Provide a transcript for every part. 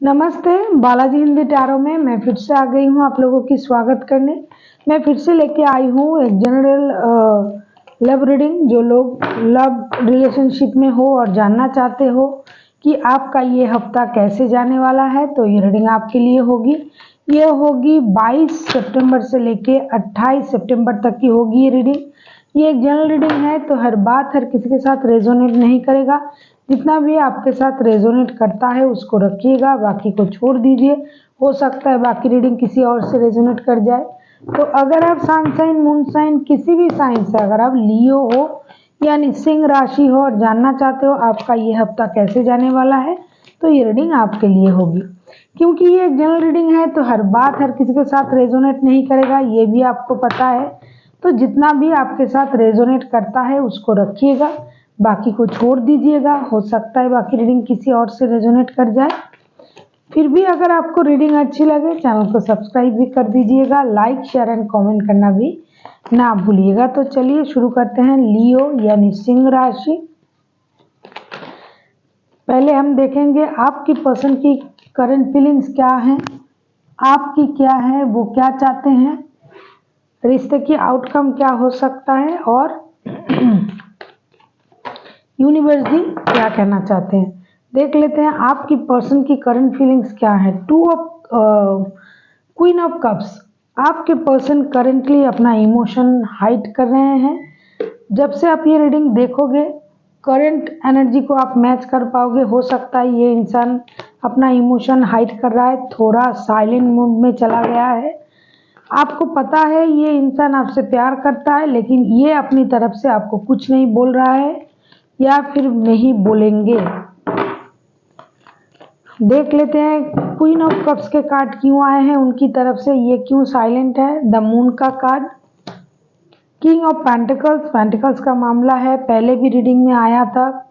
नमस्ते, बालाजी हिंदी टैरो में मैं फिर से आ गई हूँ आप लोगों की स्वागत करने। मैं फिर से लेके आई हूँ एक जनरल लव रीडिंग। जो लोग लव रिलेशनशिप में हो और जानना चाहते हो कि आपका ये हफ्ता कैसे जाने वाला है, तो ये रीडिंग आपके लिए होगी। ये होगी 22 सितंबर से लेके 28 सितंबर तक की होगी ये रीडिंग। ये एक जनरल रीडिंग है, तो हर बात हर किसी के साथ रेजोनेट नहीं करेगा। जितना भी आपके साथ रेजोनेट करता है उसको रखिएगा, बाकी को छोड़ दीजिए। हो सकता है बाकी रीडिंग किसी और से रेजोनेट कर जाए। तो अगर आप सन साइन, मून साइन, किसी भी साइन से अगर आप लियो हो यानी सिंह राशि हो और जानना चाहते हो आपका ये हफ्ता कैसे जाने वाला है, तो ये रीडिंग आपके लिए होगी। क्योंकि ये एक जनरल रीडिंग है, तो हर बात हर किसी के साथ रेजोनेट नहीं करेगा, ये भी आपको पता है। तो जितना भी आपके साथ रेजोनेट करता है उसको रखिएगा, बाकी को छोड़ दीजिएगा। हो सकता है बाकी रीडिंग किसी और से रेजोनेट कर जाए। फिर भी अगर आपको रीडिंग अच्छी लगे चैनल को सब्सक्राइब भी कर दीजिएगा, लाइक शेयर एंड कमेंट करना भी ना भूलिएगा। तो चलिए शुरू करते हैं। लियो यानी सिंह राशि। पहले हम देखेंगे आपकी पर्सन की करंट फीलिंग्स क्या हैं, आपकी क्या है, वो क्या चाहते हैं, रिश्ते की आउटकम क्या हो सकता है और यूनिवर्स भी क्या कहना चाहते हैं। देख लेते हैं आपकी पर्सन की करंट फीलिंग्स क्या है। Queen of cups. आपके पर्सन करंटली अपना इमोशन हाइड कर रहे हैं। जब से आप ये रीडिंग देखोगे करंट एनर्जी को आप मैच कर पाओगे। हो सकता है ये इंसान अपना इमोशन हाइड कर रहा है, थोड़ा साइलेंट मोड में चला गया है। आपको पता है ये इंसान आपसे प्यार करता है, लेकिन ये अपनी तरफ से आपको कुछ नहीं बोल रहा है या फिर नहीं बोलेंगे। देख लेते हैं क्वीन ऑफ कप्स के कार्ड क्यों आए हैं उनकी तरफ से, ये क्यों साइलेंट है। द मून का card, king of pentacles, pentacles का मामला है, पहले भी रीडिंग में आया था।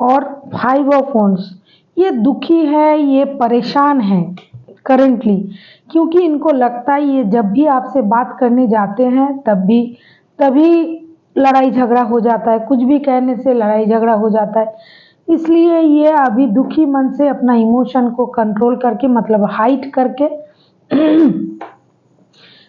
और 5 ऑफ वॉन्ड्स, ये दुखी है, ये परेशान है करंटली, क्योंकि इनको लगता है ये जब भी आपसे बात करने जाते हैं तभी लड़ाई झगड़ा हो जाता है, कुछ भी कहने से लड़ाई झगड़ा हो जाता है। इसलिए ये अभी दुखी मन से अपना इमोशन को कंट्रोल करके, मतलब हाइड करके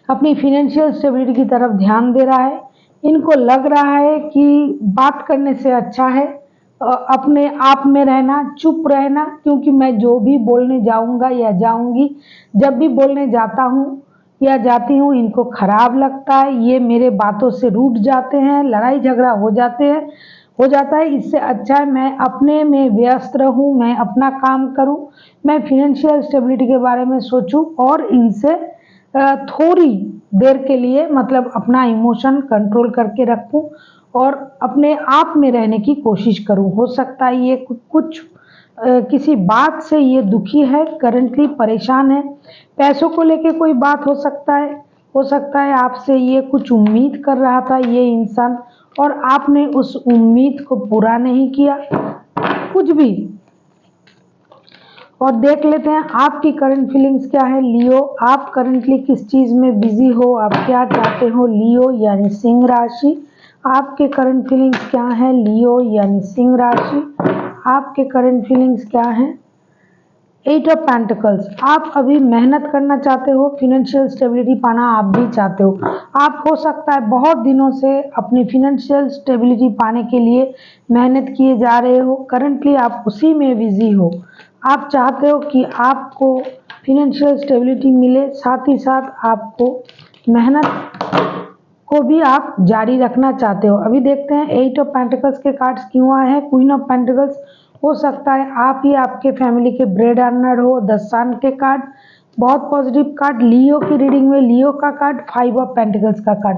अपनी फिनेंशियल स्टेबिलिटी की तरफ ध्यान दे रहा है। इनको लग रहा है कि बात करने से अच्छा है अपने आप में रहना, चुप रहना, क्योंकि मैं जो भी बोलने जाऊंगा या जाऊंगी, जब भी बोलने जाता हूँ या जाती हूँ इनको खराब लगता है, ये मेरे बातों से रूठ जाते हैं, लड़ाई झगड़ा हो जाता है। इससे अच्छा है मैं अपने में व्यस्त रहूँ, मैं अपना काम करूँ, मैं फिनेंशियल स्टेबिलिटी के बारे में सोचूं और इनसे थोड़ी देर के लिए मतलब अपना इमोशन कंट्रोल करके रखूं और अपने आप में रहने की कोशिश करूं। हो सकता है ये कुछ किसी बात से ये दुखी है, करंटली परेशान है। पैसों को लेके कोई बात हो सकता है आपसे ये कुछ उम्मीद कर रहा था ये इंसान, और आपने उस उम्मीद को पूरा नहीं किया, कुछ भी। और देख लेते हैं आपकी करंट फीलिंग्स क्या है लियो। आप करंटली किस चीज़ में बिजी हो, आप क्या चाहते हो लियो यानी सिंह राशि। आपके करंट फीलिंग्स क्या है लियो यानी सिंह राशि। आपके करंट फीलिंग्स क्या है। 8 ऑफ पेंटिकल्स, आप अभी मेहनत करना चाहते हो, फिनेंशियल स्टेबिलिटी पाना आप भी चाहते हो। आप हो सकता है बहुत दिनों से अपनी फिनेंशियल स्टेबिलिटी पाने के लिए मेहनत किए जा रहे हो, करंटली आप उसी में बिजी हो। आप चाहते हो कि आपको फिनेंशियल स्टेबिलिटी मिले, साथ ही साथ आपको मेहनत को भी आप जारी रखना चाहते हो। अभी देखते हैं 8 ऑफ पेंटिकल्स के कार्ड्स क्यों आए हैं। क्वीन ऑफ पेंटिकल्स, हो सकता है आप ही आपके फैमिली के ब्रेड अर्नर हो। द सन के कार्ड बहुत पॉजिटिव कार्ड। लियो की रीडिंग में लियो का कार्ड, 5 ऑफ पेंटिकल्स का कार्ड।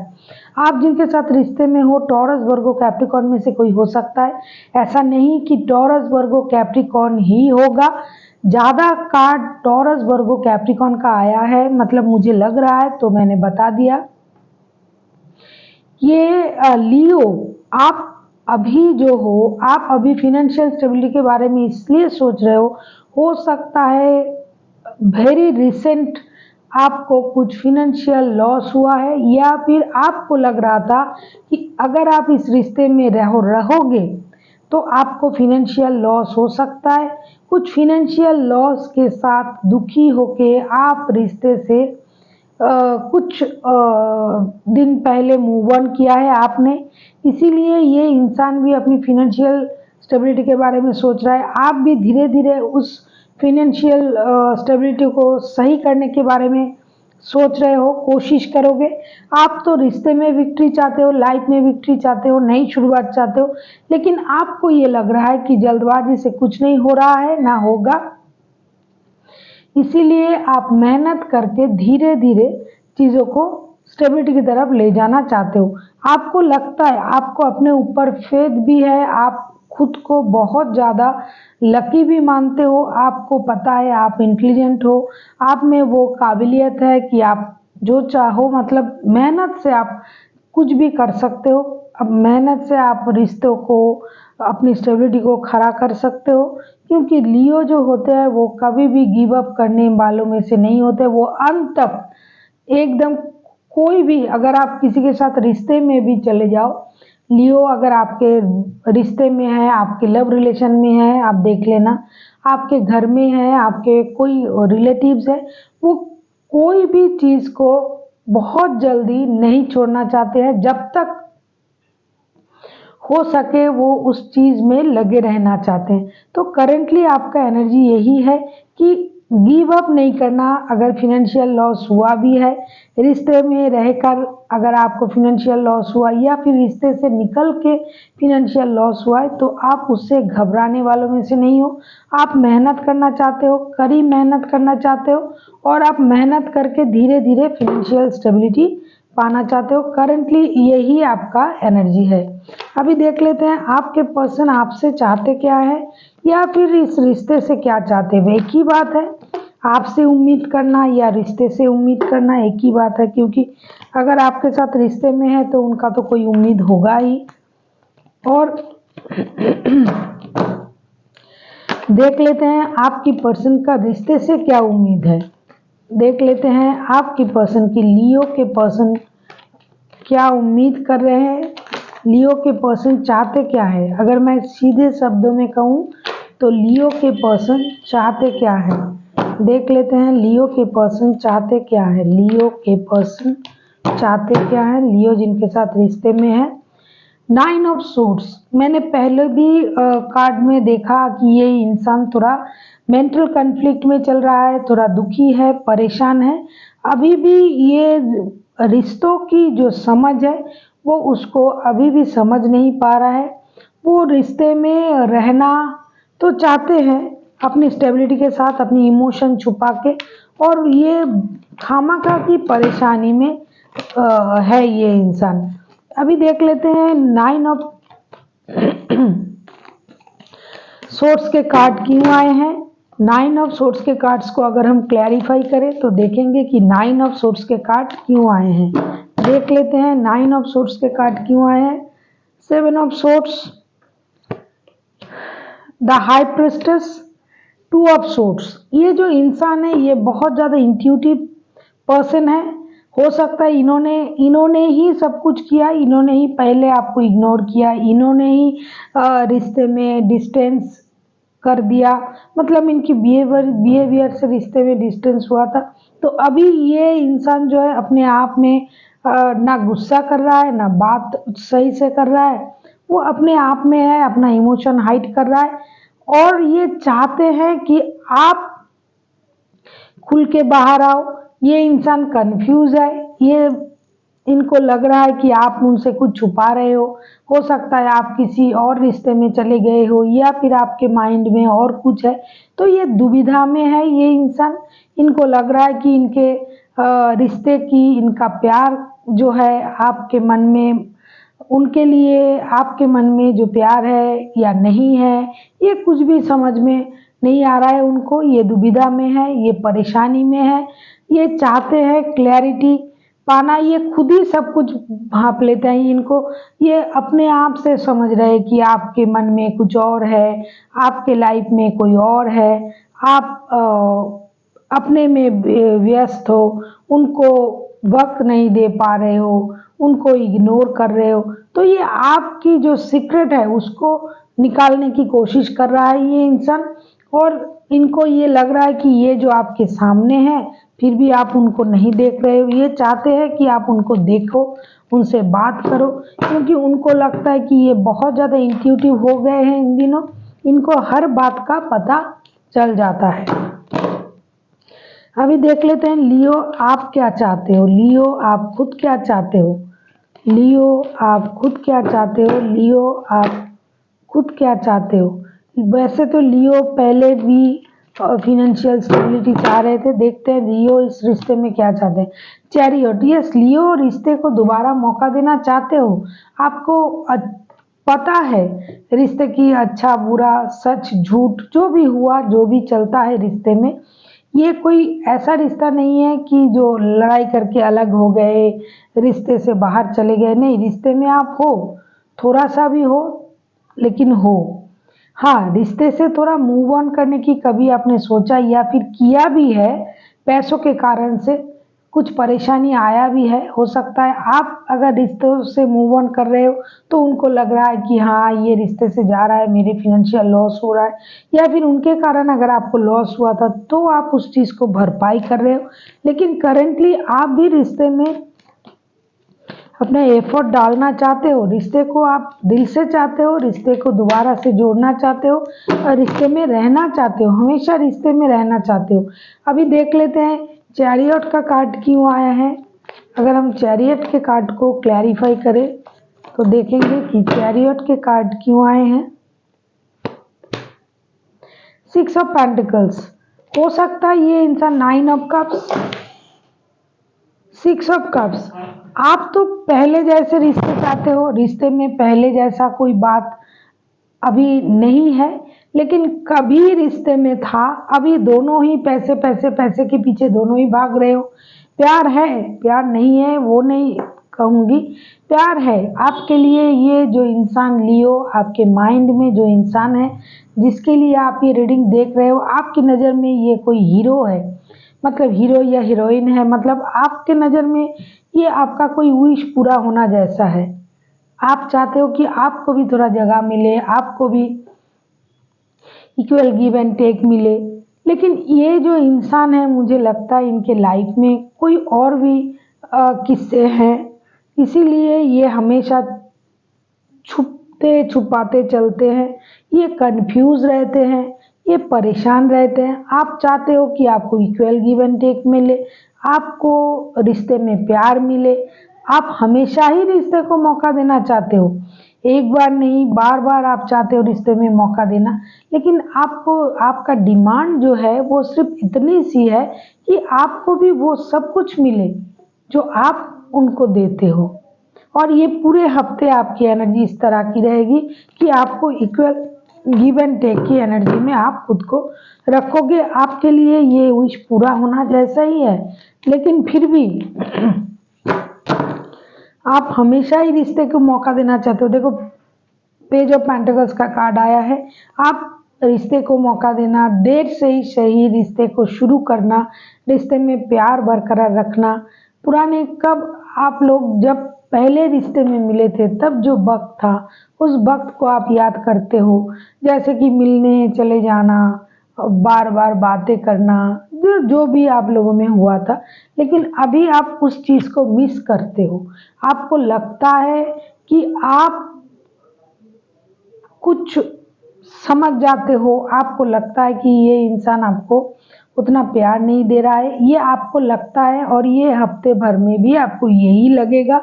आप जिनके साथ रिश्ते में हो टॉरस, वर्गो, कैप्रिकॉर्न में से कोई हो सकता है। ऐसा नहीं कि टॉरस, वर्गो, कैप्रिकॉर्न ही होगा, ज़्यादा कार्ड टॉरस, वर्गो, कैप्रिकॉर्न का आया है, मतलब मुझे लग रहा है तो मैंने बता दिया। ये लियो, आप अभी जो हो, आप अभी फिनेंशियल स्टेबिलिटी के बारे में इसलिए सोच रहे हो सकता है वेरी रिसेंट आपको कुछ फिनेंशियल लॉस हुआ है, या फिर आपको लग रहा था कि अगर आप इस रिश्ते में रहोगे तो आपको फिनेंशियल लॉस हो सकता है। कुछ फिनेंशियल लॉस के साथ दुखी होके आप रिश्ते से कुछ दिन पहले मूव ऑन किया है आपने, इसीलिए ये इंसान भी अपनी फिनेंशियल स्टेबिलिटी के बारे में सोच रहा है। आप भी धीरे धीरे उस फिनेंशियल स्टेबिलिटी को सही करने के बारे में सोच रहे हो, कोशिश करोगे। आप तो रिश्ते में विक्ट्री चाहते हो, लाइफ में विक्ट्री चाहते हो, नई शुरुआत चाहते हो, लेकिन आपको ये लग रहा है कि जल्दबाजी से कुछ नहीं हो रहा है, ना होगा। इसीलिए आप मेहनत करके धीरे धीरे चीज़ों को स्टेबिलिटी की तरफ ले जाना चाहते हो। आपको लगता है, आपको अपने ऊपर फेथ भी है, आप खुद को बहुत ज़्यादा लकी भी मानते हो। आपको पता है आप इंटेलिजेंट हो, आप में वो काबिलियत है कि आप जो चाहो, मतलब मेहनत से आप कुछ भी कर सकते हो। अब मेहनत से आप रिश्तों को, अपनी स्टेबिलिटी को खड़ा कर सकते हो, क्योंकि लियो जो होते हैं वो कभी भी गिव अप करने वालों में से नहीं होते। वो अंत तक एकदम, कोई भी, अगर आप किसी के साथ रिश्ते में भी चले जाओ, लियो अगर आपके रिश्ते में है, आपके लव रिलेशन में है, आप देख लेना, आपके घर में है, आपके कोई रिलेटिव्स है, वो कोई भी चीज़ को बहुत जल्दी नहीं छोड़ना चाहते हैं। जब तक हो सके वो उस चीज़ में लगे रहना चाहते हैं। तो करेंटली आपका एनर्जी यही है कि गिव अप नहीं करना। अगर फिनेंशियल लॉस हुआ भी है, रिश्ते में रहकर अगर आपको फिनेंशियल लॉस हुआ या फिर रिश्ते से निकल के फिनेंशियल लॉस हुआ है, तो आप उससे घबराने वालों में से नहीं हो। आप मेहनत करना चाहते हो, कड़ी मेहनत करना चाहते हो, और आप मेहनत करके धीरे धीरे फिनेंशियल स्टेबिलिटी पाना चाहते हो। करंटली यही आपका एनर्जी है। अभी देख लेते हैं आपके पर्सन आपसे चाहते क्या है, या फिर इस रिश्ते से क्या चाहते हैं। एक ही बात है, आपसे उम्मीद करना या रिश्ते से उम्मीद करना एक ही बात है, क्योंकि अगर आपके साथ रिश्ते में है तो उनका तो कोई उम्मीद होगा ही। और देख लेते हैं आपकी पर्सन का रिश्ते से क्या उम्मीद है। देख लेते हैं आपकी पर्सन की, लियो के पर्सन क्या उम्मीद कर रहे हैं, लियो के पर्सन चाहते क्या है। अगर मैं सीधे शब्दों में कहूँ तो लियो के पर्सन चाहते क्या है। देख लेते हैं लियो के पर्सन चाहते क्या है। लियो के पर्सन चाहते क्या है, लियो जिनके साथ रिश्ते में है। 9 ऑफ सोर्ड्स, मैंने पहले भी कार्ड में देखा कि ये इंसान थोड़ा मेंटल कन्फ्लिक्ट में चल रहा है, थोड़ा दुखी है, परेशान है। अभी भी ये रिश्तों की जो समझ है वो उसको अभी भी समझ नहीं पा रहा है। वो रिश्ते में रहना तो चाहते हैं अपनी स्टेबिलिटी के साथ, अपनी इमोशन छुपा के, और ये खामखा की परेशानी में है ये इंसान। अभी देख लेते हैं 9 ऑफ सोर्स के कार्ड क्यों आए हैं। 9 ऑफ सोर्स के कार्ड्स को अगर हम क्लैरिफाई करें तो देखेंगे कि 9 ऑफ सोर्स के कार्ड क्यों आए हैं। देख लेते हैं 9 ऑफ सोर्स के कार्ड क्यों आए हैं। 7 of source, the high priestess, 2 of source. ये जो इंसान है ये बहुत ज़्यादा इंट्यूटिव पर्सन है। हो सकता है इन्होंने ही सब कुछ किया, इन्होंने ही पहले आपको इग्नोर किया, इन्होंने ही रिश्ते में डिस्टेंस कर दिया, मतलब इनकी बिहेवियर से रिश्ते में डिस्टेंस हुआ था। तो अभी ये इंसान जो है अपने आप में ना गुस्सा कर रहा है, ना बात सही से कर रहा है, वो अपने आप में है, अपना इमोशन हाइड कर रहा है, और ये चाहते हैं कि आप खुल के बाहर आओ। ये इंसान कंफ्यूज है, ये इनको लग रहा है कि आप उनसे कुछ छुपा रहे हो सकता है आप किसी और रिश्ते में चले गए हो, या फिर आपके माइंड में और कुछ है। तो ये दुविधा में है ये इंसान। इनको लग रहा है कि इनके रिश्ते की, इनका प्यार जो है आपके मन में, उनके लिए आपके मन में जो प्यार है या नहीं है, ये कुछ भी समझ में नहीं आ रहा है उनको। ये दुविधा में है, ये परेशानी में है, ये चाहते हैं क्लैरिटी पाना। ये खुद ही सब कुछ भांप लेते हैं, इनको ये अपने आप से समझ रहे हैं कि आपके मन में कुछ और है, आपके लाइफ में कोई और है, आप अपने में व्यस्त हो, उनको वक्त नहीं दे पा रहे हो, उनको इग्नोर कर रहे हो। तो ये आपकी जो सीक्रेट है उसको निकालने की कोशिश कर रहा है ये इंसान, और इनको ये लग रहा है कि ये जो आपके सामने है फिर भी आप उनको नहीं देख रहे हो। ये चाहते हैं कि आप उनको देखो, उनसे बात करो, क्योंकि उनको लगता है कि ये बहुत ज़्यादा इंट्यूटिव हो गए हैं इन दिनों, इनको हर बात का पता चल जाता है। अभी देख लेते हैं लियो आप क्या चाहते हो, लियो आप खुद क्या चाहते हो, लियो आप खुद क्या चाहते हो, लियो आप खुद क्या चाहते हो। वैसे तो लियो पहले भी फिनेंशियल स्टेबिलिटी चाह रहे थे, देखते हैं लियो इस रिश्ते में क्या चाहते हैं। चैरियट, यस लियो रिश्ते को दोबारा मौका देना चाहते हो। आपको पता है रिश्ते की अच्छा बुरा सच झूठ जो भी हुआ जो भी चलता है रिश्ते में, ये कोई ऐसा रिश्ता नहीं है कि जो लड़ाई करके अलग हो गए, रिश्ते से बाहर चले गए, नहीं, रिश्ते में आप हो, थोड़ा सा भी हो लेकिन हो। हाँ, रिश्ते से थोड़ा मूव ऑन करने की कभी आपने सोचा या फिर किया भी है, पैसों के कारण से कुछ परेशानी आया भी है, हो सकता है आप अगर रिश्तों से मूव ऑन कर रहे हो तो उनको लग रहा है कि हाँ ये रिश्ते से जा रहा है, मेरे फिनेंशियल लॉस हो रहा है, या फिर उनके कारण अगर आपको लॉस हुआ था तो आप उस चीज़ को भरपाई कर रहे हो। लेकिन करेंटली आप भी रिश्ते में अपना एफर्ट डालना चाहते हो, रिश्ते को आप दिल से चाहते हो, रिश्ते को दोबारा से जोड़ना चाहते हो और रिश्ते में रहना चाहते हो, हमेशा रिश्ते में रहना चाहते हो। अभी देख लेते हैं चैरियट का कार्ड क्यों आया है। अगर हम चैरियट के कार्ड को क्लैरिफाई करें तो देखेंगे कि चैरियट के कार्ड क्यों आए हैं। 6 ऑफ पेंटिकल्स, हो सकता है ये इंसान 9 ऑफ कप्स, 6 ऑफ कप्स, आप तो पहले जैसे रिश्ते चाहते हो, रिश्ते में पहले जैसा कोई बात अभी नहीं है, लेकिन कभी रिश्ते में था, अभी दोनों ही पैसे पैसे पैसे के पीछे दोनों ही भाग रहे हो। प्यार है, प्यार नहीं है वो नहीं कहूँगी, प्यार है आपके लिए। ये जो इंसान लियो आपके माइंड में जो इंसान है जिसके लिए आप ये रीडिंग देख रहे हो, आपकी नज़र में ये कोई हीरो है, मतलब हीरो या हीरोइन है, मतलब आपके नज़र में ये आपका कोई विश पूरा होना जैसा है। आप चाहते हो कि आपको भी थोड़ा जगह मिले, आपको भी इक्वल गिव एंड टेक मिले, लेकिन ये जो इंसान है मुझे लगता है इनके लाइफ में कोई और भी किस्से हैं, इसीलिए ये हमेशा छुपते छुपाते चलते हैं, ये कंफ्यूज रहते हैं, ये परेशान रहते हैं। आप चाहते हो कि आपको इक्वल गिव एंड टेक मिले, आपको रिश्ते में प्यार मिले, आप हमेशा ही रिश्ते को मौका देना चाहते हो, एक बार नहीं बार बार आप चाहते हो रिश्ते में मौका देना, लेकिन आपको आपका डिमांड जो है वो सिर्फ इतनी सी है कि आपको भी वो सब कुछ मिले जो आप उनको देते हो। और ये पूरे हफ्ते आपकी एनर्जी इस तरह की रहेगी कि आपको इक्वल गिव एंड टेक की एनर्जी में आप खुद को रखोगे। आपके लिए ये विश पूरा होना जैसा ही है, लेकिन फिर भी आप हमेशा ही रिश्ते को मौका देना चाहते हो। देखो पेज ऑफ पेंटिकल्स का कार्ड आया है, आप रिश्ते को मौका देना, देर से ही सही रिश्ते को शुरू करना, रिश्ते में प्यार बरकरार रखना। पुराने कब आप लोग जब पहले रिश्ते में मिले थे तब जो वक्त था उस वक्त को आप याद करते हो, जैसे कि मिलने चले जाना, बार बार बातें करना, जो भी आप लोगों में हुआ था, लेकिन अभी आप उस चीज़ को मिस करते हो। आपको लगता है कि आप कुछ समझ जाते हो, आपको लगता है कि ये इंसान आपको उतना प्यार नहीं दे रहा है, ये आपको लगता है और ये हफ्ते भर में भी आपको यही लगेगा।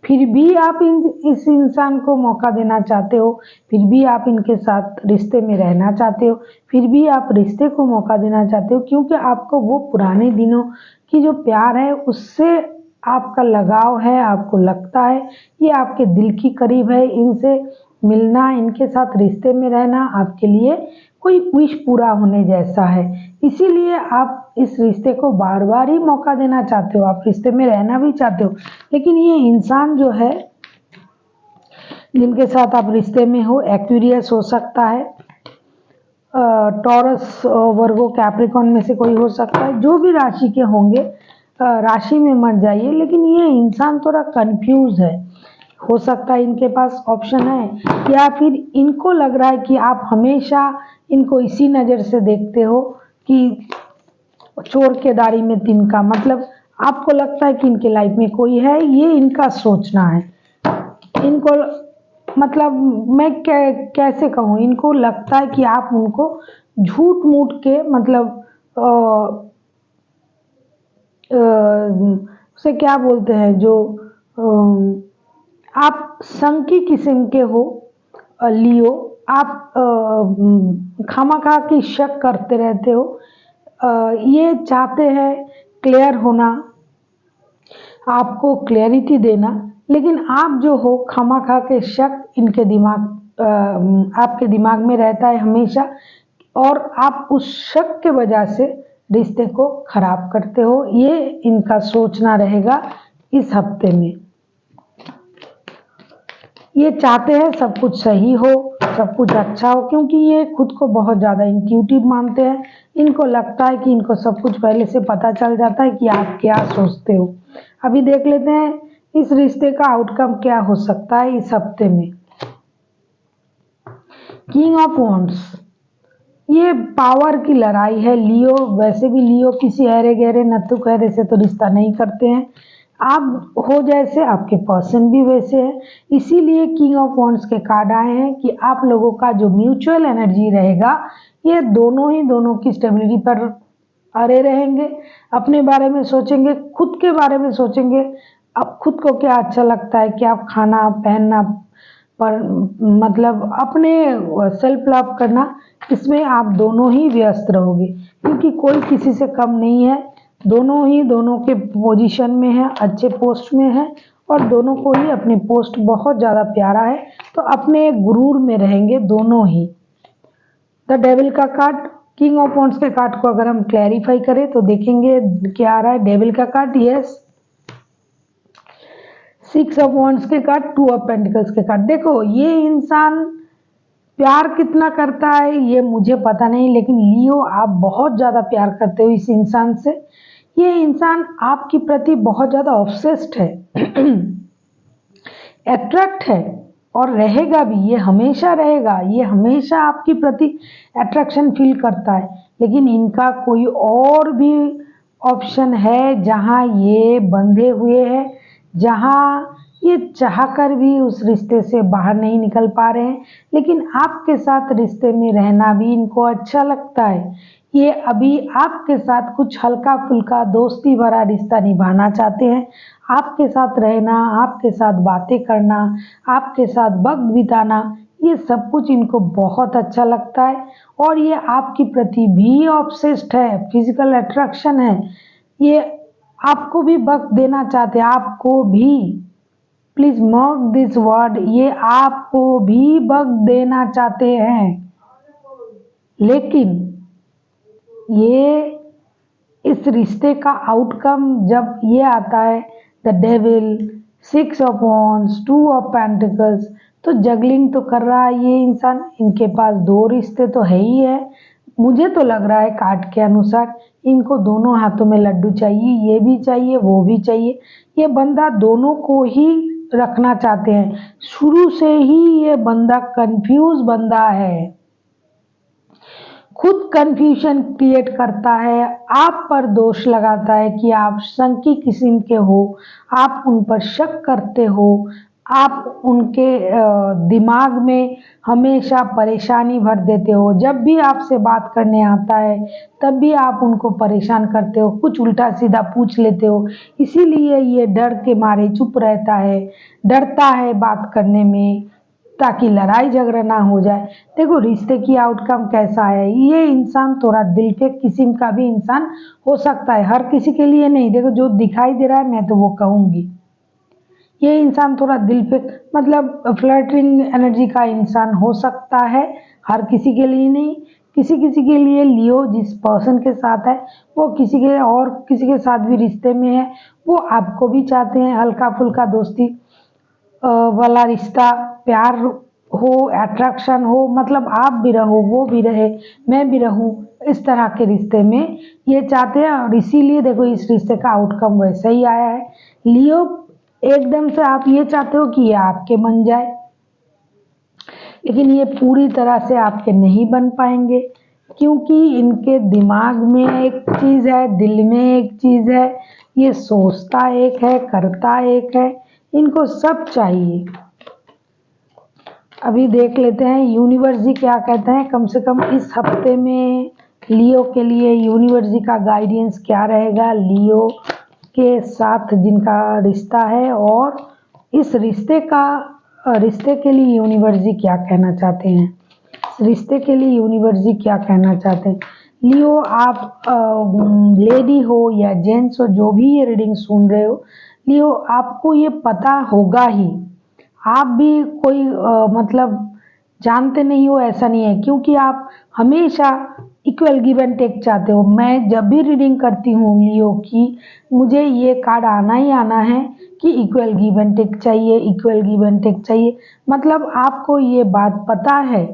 फिर भी आप इस इंसान को मौका देना चाहते हो, फिर भी आप इनके साथ रिश्ते में रहना चाहते हो, फिर भी आप रिश्ते को मौका देना चाहते हो, क्योंकि आपको वो पुराने दिनों की जो प्यार है उससे आपका लगाव है। आपको लगता है ये आपके दिल की करीब है, इनसे मिलना, इनके साथ रिश्ते में रहना आपके लिए कोई विश पूरा होने जैसा है, इसीलिए आप इस रिश्ते को बार बार ही मौका देना चाहते हो, आप रिश्ते में रहना भी चाहते हो। लेकिन ये इंसान जो है जिनके साथ आप रिश्ते में हो, एक्वेरियस हो सकता है, टॉरस, वर्गो, कैप्रिकॉन में से कोई हो सकता है, जो भी राशि के होंगे राशि में मत जाइए, लेकिन ये इंसान थोड़ा कंफ्यूज है। हो सकता है इनके पास ऑप्शन है, या फिर इनको लग रहा है कि आप हमेशा इनको इसी नज़र से देखते हो कि चोर के दाढ़ी में तिनका, मतलब आपको लगता है कि इनके लाइफ में कोई है, ये इनका सोचना है। इनको मतलब मैं कैसे कहूँ, इनको लगता है कि आप उनको झूठ मूठ के मतलब उसे क्या बोलते हैं, जो आप संकी किस्म के हो लियो, आप खामखा की शक करते रहते हो। ये चाहते हैं क्लियर होना, आपको क्लैरिटी देना, लेकिन आप जो हो खामखा के शक इनके आपके दिमाग में रहता है हमेशा, और आप उस शक के वजह से रिश्ते को खराब करते हो। ये इनका सोचना रहेगा इस हफ्ते में। ये चाहते हैं सब कुछ सही हो, सब कुछ अच्छा हो, क्योंकि ये खुद को बहुत ज़्यादा इंट्यूटिव मानते हैं। इनको लगता है कि इनको सब कुछ पहले से पता चल जाता है कि आप क्या सोचते हो। अभी देख लेते हैं इस रिश्ते का आउटकम क्या हो सकता है इस हफ्ते में। किंग ऑफ वॉन्ड्स, ये पावर की लड़ाई है। लियो, वैसे भी लियो किसी अहरे गहरे नत्थु खैरे से तो रिश्ता नहीं करते हैं। आप हो जैसे, आपके पर्सन भी वैसे है, इसीलिए किंग ऑफ वॉन्ड्स के कार्ड आए हैं कि आप लोगों का जो म्यूचुअल एनर्जी रहेगा, ये दोनों की स्टेबिलिटी पर अड़े रहेंगे, अपने बारे में सोचेंगे, खुद के बारे में सोचेंगे। अब खुद को क्या अच्छा लगता है, क्या खाना पहनना, पर मतलब अपने सेल्फ लव करना, इसमें आप दोनों ही व्यस्त रहोगे, क्योंकि कोई किसी से कम नहीं है। दोनों के पोजीशन में है, अच्छे पोस्ट में है, और दोनों को ही अपने पोस्ट बहुत ज़्यादा प्यारा है, तो अपने गुरूर में रहेंगे दोनों ही। द डेविल का कार्ड, किंग ऑफ वॉन्ड्स के कार्ड को अगर हम क्लैरिफाई करें तो देखेंगे क्या आ रहा है। डेविल का कार्ड, यस। 6 ऑफ वॉन्ड्स के कार्ड, 2 ऑफ पेंटिकल्स के कार्ड। देखो, ये इंसान प्यार कितना करता है ये मुझे पता नहीं, लेकिन लियो आप बहुत ज़्यादा प्यार करते हो इस इंसान से। ये इंसान आपके प्रति बहुत ज़्यादा ऑब्सेस्ड है, अट्रैक्ट है, और रहेगा भी, ये हमेशा रहेगा। ये हमेशा आपके प्रति अट्रैक्शन फील करता है, लेकिन इनका कोई और भी ऑप्शन है जहाँ ये बंधे हुए हैं, जहाँ ये चाहकर भी उस रिश्ते से बाहर नहीं निकल पा रहे हैं, लेकिन आपके साथ रिश्ते में रहना भी इनको अच्छा लगता है। ये अभी आपके साथ कुछ हल्का फुल्का दोस्ती भरा रिश्ता निभाना चाहते हैं। आपके साथ रहना, आपके साथ बातें करना, आपके साथ वक्त बिताना, ये सब कुछ इनको बहुत अच्छा लगता है, और ये आपके प्रति भी ऑब्सेस्ड है, फिजिकल अट्रैक्शन है। ये आपको भी वक्त देना चाहते हैं, आपको भी, प्लीज मार्क दिस वर्ड, ये आपको भी वक्त देना चाहते हैं, लेकिन ये इस रिश्ते का आउटकम जब ये आता है, the devil, 6 of wands, 2 of pentacles, तो जगलिंग तो कर रहा है ये इंसान। इनके पास 2 रिश्ते तो है ही है। मुझे तो लग रहा है कार्ड के अनुसार इनको दोनों हाथों में लड्डू चाहिए, ये भी चाहिए, वो भी चाहिए। ये बंदा दोनों को ही रखना चाहते हैं। शुरू से ही ये बंदा कंफ्यूज बंदा है, खुद कंफ्यूजन क्रिएट करता है, आप पर दोष लगाता है कि आप शंकी किस्म के हो, आप उन पर शक करते हो, आप उनके दिमाग में हमेशा परेशानी भर देते हो। जब भी आपसे बात करने आता है तब भी आप उनको परेशान करते हो, कुछ उल्टा सीधा पूछ लेते हो, इसीलिए ये डर के मारे चुप रहता है, डरता है बात करने में, ताकि लड़ाई झगड़ा ना हो जाए। देखो रिश्ते की आउटकम कैसा है, ये इंसान थोड़ा दिल के किस्म का भी इंसान हो सकता है, हर किसी के लिए नहीं। देखो जो दिखाई दे रहा है मैं तो वो कहूँगी, ये इंसान थोड़ा दिल पे मतलब फ्लर्टिंग एनर्जी का इंसान हो सकता है, हर किसी के लिए नहीं। किसी किसी के लिए लियो जिस पर्सन के साथ है वो किसी के और किसी के साथ भी रिश्ते में है, वो आपको भी चाहते हैं, हल्का फुल्का दोस्ती वाला रिश्ता, प्यार हो, अट्रैक्शन हो, मतलब आप भी रहो, वो भी रहे, मैं भी रहूं, इस तरह के रिश्ते में ये चाहते हैं। और इसीलिए देखो इस रिश्ते का आउटकम वैसे ही आया है। लियो एकदम से आप ये चाहते हो कि ये आपके बन जाए, लेकिन ये पूरी तरह से आपके नहीं बन पाएंगे, क्योंकि इनके दिमाग में एक चीज़ है, दिल में एक चीज़ है, ये सोचता एक है, करता एक है, इनको सब चाहिए। अभी देख लेते हैं यूनिवर्स जी क्या कहते हैं। कम से कम इस हफ्ते में लियो के लिए यूनिवर्स जी का गाइडेंस क्या रहेगा लियो के साथ जिनका रिश्ता है, और इस रिश्ते के लिए यूनिवर्स जी क्या कहना चाहते हैं। इस रिश्ते के लिए यूनिवर्स जी क्या कहना चाहते हैं। लियो, आप लेडी हो या जेंट्स हो, जो भी ये रीडिंग सुन रहे हो, लियो आपको ये पता होगा ही, आप भी कोई मतलब जानते नहीं हो ऐसा नहीं है, क्योंकि आप हमेशा इक्वल गिव एंड टेक चाहते हो। मैं जब भी रीडिंग करती हूँ लियो की, मुझे ये कार्ड आना ही आना है कि इक्वल गिव एंड टेक चाहिए, इक्वल गिव एंड टेक चाहिए। मतलब आपको ये बात पता है,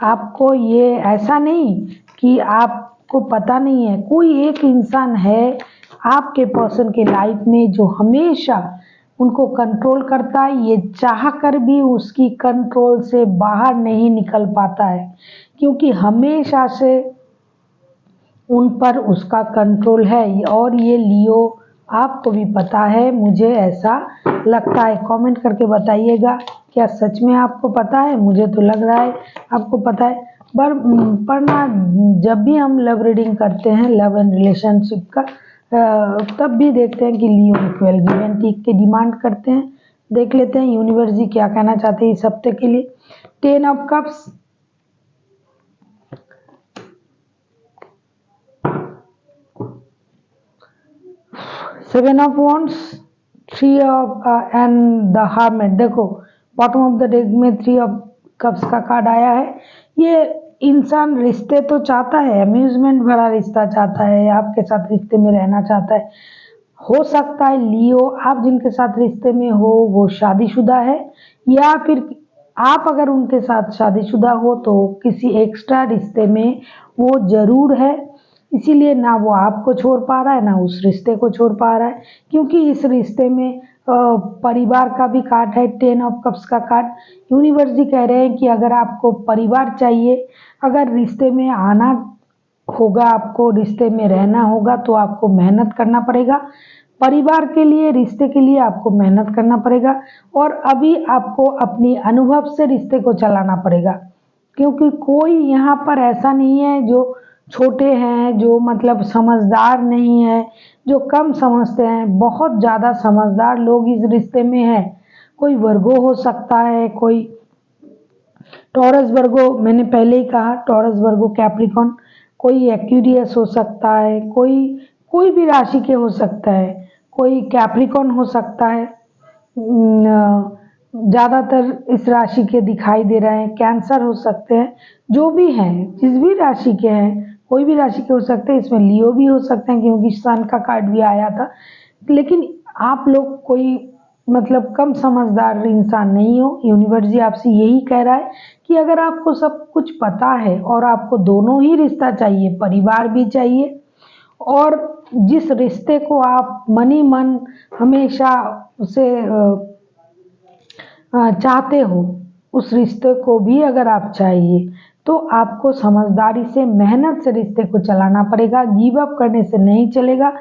आपको ये ऐसा नहीं कि आपको पता नहीं है। कोई एक इंसान है आपके पर्सन के लाइफ में जो हमेशा उनको कंट्रोल करता है, ये चाह कर भी उसकी कंट्रोल से बाहर नहीं निकल पाता है, क्योंकि हमेशा से उन पर उसका कंट्रोल है। और ये लियो आपको भी पता है, मुझे ऐसा लगता है। कमेंट करके बताइएगा क्या सच में आपको पता है। मुझे तो लग रहा है आपको पता है। पर ना, जब भी हम लव रीडिंग करते हैं, लव एंड रिलेशनशिप का, तब भी देखते हैं कि लियो इक्वल गिव एंड टेक की डिमांड करते हैं। देख लेते हैं यूनिवर्स जी क्या कहना चाहते हैं इस हफ्ते के लिए। 10 of cups, seven of wands, 3 of and the hermit. देखो बॉटम ऑफ द डेक में 3 ऑफ कप्स का कार्ड आया है। ये इंसान रिश्ते तो चाहता है, अम्यूजमेंट भरा रिश्ता चाहता है, आपके साथ रिश्ते में रहना चाहता है। हो सकता है लियो, आप जिनके साथ रिश्ते में हो वो शादीशुदा है, या फिर आप अगर उनके साथ शादीशुदा हो तो किसी एक्स्ट्रा रिश्ते में वो जरूर है। इसीलिए ना वो आपको छोड़ पा रहा है, ना उस रिश्ते को छोड़ पा रहा है, क्योंकि इस रिश्ते में परिवार का भी कार्ड है, 10 ऑफ कप्स का कार्ड। यूनिवर्स जी कह रहे हैं कि अगर आपको परिवार चाहिए, अगर रिश्ते में आना होगा, आपको रिश्ते में रहना होगा, तो आपको मेहनत करना पड़ेगा। परिवार के लिए, रिश्ते के लिए आपको मेहनत करना पड़ेगा, और अभी आपको अपनी अनुभव से रिश्ते को चलाना पड़ेगा, क्योंकि कोई यहाँ पर ऐसा नहीं है जो छोटे हैं, जो मतलब समझदार नहीं है, जो कम समझते हैं। बहुत ज़्यादा समझदार लोग इस रिश्ते में हैं। कोई वर्गो हो सकता है, कोई टॉरस वर्गो, मैंने पहले ही कहा टॉरस वर्गो कैप्रिकॉन, कोई एक्यूरियस हो सकता है, कोई भी राशि के हो सकता है, कोई कैप्रिकॉन हो सकता है। ज़्यादातर इस राशि के दिखाई दे रहे हैं, कैंसर हो सकते हैं, जो भी हैं, जिस भी राशि के हैं, कोई भी राशि के हो सकते हैं। इसमें लियो भी हो सकते हैं, क्योंकि सन का कार्ड भी आया था। लेकिन आप लोग कोई मतलब कम समझदार इंसान नहीं हो। यूनिवर्स जी आपसे यही कह रहा है कि अगर आपको सब कुछ पता है और आपको दोनों ही रिश्ता चाहिए, परिवार भी चाहिए, और जिस रिश्ते को आप मनी मन हमेशा उसे चाहते हो, उस रिश्ते को भी अगर आप चाहिए, तो आपको समझदारी से, मेहनत से रिश्ते को चलाना पड़ेगा। गिव अप करने से नहीं चलेगा।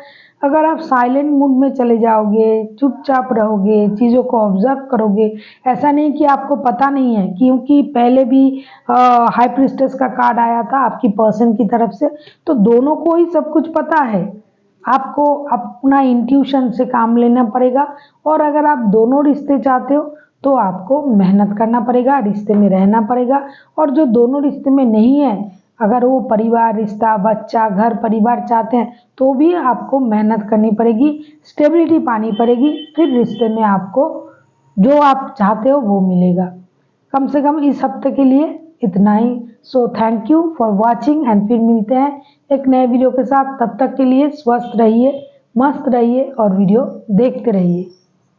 अगर आप साइलेंट मूड में चले जाओगे, चुपचाप रहोगे, चीज़ों को ऑब्जर्व करोगे, ऐसा नहीं कि आपको पता नहीं है, क्योंकि पहले भी हाई प्रिस्टेस का कार्ड आया था आपकी पर्सन की तरफ से, तो दोनों को ही सब कुछ पता है। आपको अपना इंट्यूशन से काम लेना पड़ेगा, और अगर आप दोनों रिश्ते चाहते हो तो आपको मेहनत करना पड़ेगा, रिश्ते में रहना पड़ेगा। और जो दोनों रिश्ते में नहीं है, अगर वो परिवार, रिश्ता, बच्चा, घर परिवार चाहते हैं, तो भी आपको मेहनत करनी पड़ेगी, स्टेबिलिटी पानी पड़ेगी, फिर रिश्ते में आपको जो आप चाहते हो वो मिलेगा। कम से कम इस हफ्ते के लिए इतना ही। So thank you for watching, and फिर मिलते हैं एक नए वीडियो के साथ। तब तक के लिए स्वस्थ रहिए, मस्त रहिए और वीडियो देखते रहिए।